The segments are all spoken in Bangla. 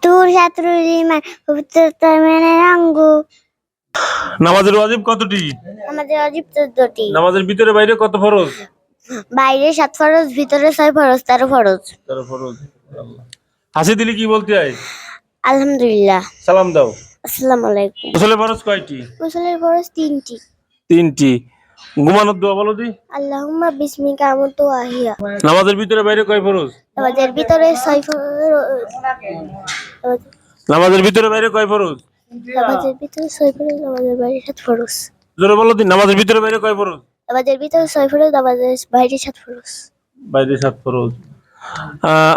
তুর ছাত্রুল ইমান পবিত্রতা মেনে রাঙ্গু। নামাজের ওয়াজিব কতটি? আমাদের অজীব 14টি। নামাজের ভিতরে বাইরে কত ফরজ? বাইরে 7 ফরজ, ভিতরে 6 ফরজ, 13 ফরজ। 13 ফরজ। হাসি দিলে কি বলতে হয়? আলহামদুলিল্লাহ। সালাম দাও। আসসালামু আলাইকুম। গোসলের ফরজ কয়টি? গোসলের ফরজ 3টি। 3টি। ঘুমানোর দোয়া বলো দি। আল্লাহুম্মা বিসমিকা আমুতু ওয়া আহিয়া। নামাজের ভিতরে বাইরে কয় ফরজ? নামাজের ভিতরে 6 ফরজ। নামাজের ভিতরে বাইরে কয় ফরজ? নামাজের ভিতরে 6 ফরজ, নামাজের বাইরে 7 ফরজ। জোরে বলো দি। নামাজের ভিতরে বাইরে কয় ফরজ? নামাজের ভিতরে 6 ফরজ, নামাজের বাইরে 7 ফরজ। বাইরে 7 ফরজ।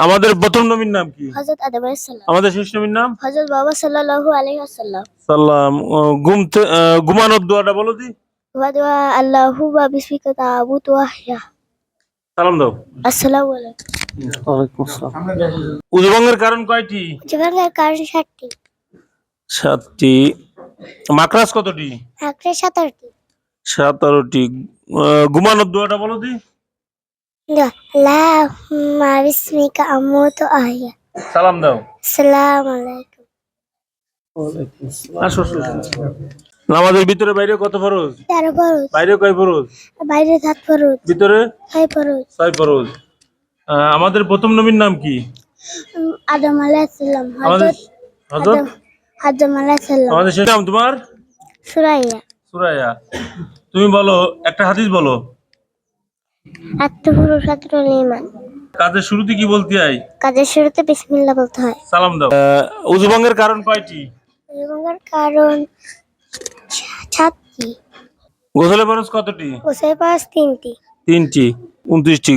আমাদের প্রথম নবীর নাম কি? হযরত আদম আলাইহিস সালাম। আমাদের শেষ নবীর নাম? হযরত মুহাম্মদ সাল্লাল্লাহু আলাইহি ওয়াসাল্লাম। সাল্লাম। ঘুমানোর দোয়াটা বলো দি। ওয়া দুআ আল্লাহুম্মা বিসমিকা আমুতু ওয়া আহিয়া। সালাম দাও। আসসালামু আলাইকুম। ওয়ালাইকুম আসসালাম। উযু ভঙ্গের কারণ কয়টি? জীবনের কারণ 7টি। 7টি। মাকরাজ কতটি? আখরে 17টি। 17টি। ঘুমানোর দোয়াটা বলো দি। আল্লাহুম্মা বিসমিকা আমুতু ওয়া আহিয়া। সালাম দাও। আসসালামু আলাইকুম। আসো, আসো। নামাজের ভিতরে বাইরে কত ফরজ? 13 ফরজ। বাইরে কয় ফরজ? বাইরে 7 ফরজ, ভিতরে 6 ফরজ। 6 ফরজ। আমাদের প্রথম নবীর নাম কি? আদম আলাইহিস সালাম। আমাদের হযরত আদম আলাইহিস সালাম। আমাদের শেষ নাম তোমার? সুরাইয়া। সুরাইয়া। তুমি বলো একটা হাদিস বলো। আত্মপুরুষ ছাত্রুল ইমান। কাজের শুরুতে কি বলতে হয়? কাজের শুরুতে বিসমিল্লাহ বলতে হয়। সালাম দাও। উযু ভঙ্গের কারণ কয়টি? এবং কারণ 7টি। গোসলের ফরজ কতটি? গোসলের ফরজ 3টি। 3টি। 29টি।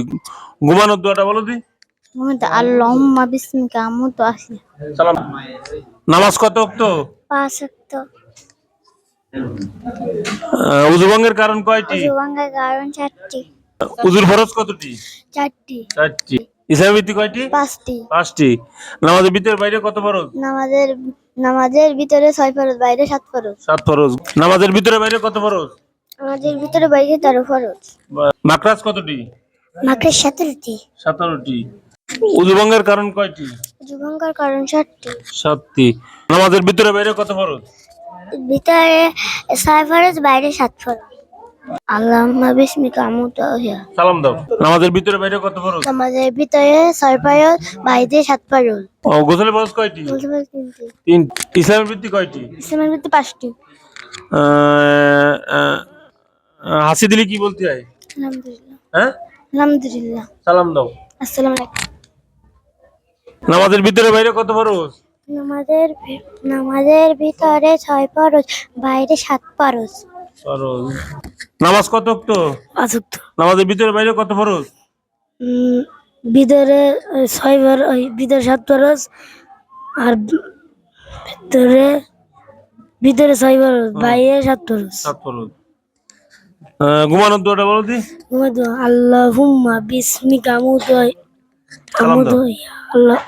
ঘুমানোর দোয়াটা বলো দি। আল্লাহুম্মা বিসমিকা আমুতু ওয়া আহিয়া। সালাম। নামাজ কত ওয়াক্ত? 5 ওয়াক্ত। উযু ভঙ্গের কারণ কয়টি? ওযু ভাঙার কারণ 4টি। উযুর ফরজ কতটি? 4টি। 4টি। ইসলামের ভিত্তি কয়টি? 5টি। 5টি। নামাজের ভিতরে বাইরে কত ফরজ? নামাজের ভিতরে 6 ফরজ, বাইরে 7 ফরজ। 7 ফরজ। নামাজের ভিতরে বাইরে কত ফরজ? নামাজের ভিতরে বাইরে 13 ফরজ। মাকরাজ কতটি? মাকরাজ 17টি। 17টি। উযু ভঙ্গের কারণ কয়টি? ওযু ভাঙার কারণ 7টি। 7টি। নামাজের ভিতরে বাইরে কত ফরজ? ভিতরে 6 ফরজ, বাইরে 7 ফরজ। আল্লাহুম্মা বিসমিকা আমুতু ওয়া আহিয়া। সালাম দাও। নামাজের ভিতরে বাইরে কত ফরজ? নামাজের ভিতরে 6 ফরজ, বাইরে 7 ফরজ। গোসলের ফরজ কয়টি? গোসলের 3টি। 3। ইসলামের ভিত্তি কয়টি? ইসলামের ভিত্তি 5টি। হাসি দিলে কি বলতে হয়? আলহামদুলিল্লাহ। হ্যাঁ? আলহামদুলিল্লাহ। সালাম দাও। আসসালামু আলাইকুম। নামাজের ভিতরে বাইরে কত ফরজ? নামাজের ভিতরে 6 ফরজ, বাইরে 7 ফরজ। ফরজ। নামাজ কত ওয়াক্ত? 5 ওয়াক্ত। নামাজের ভিতরে বাইরে কত ফরজ? ভিতরে 6 ফরজ, ভিতরে 7 ফরজ, আর ভিতরে 6 ফরজ, বাইরে 7 ফরজ। 7 ফরজ। ঘুমানোর দোয়াটা বলো দি। আল্লাহুম্মা বিসমিকা আমুতু ওয়া আহিয়া। সালাম দাও। আল্লাহ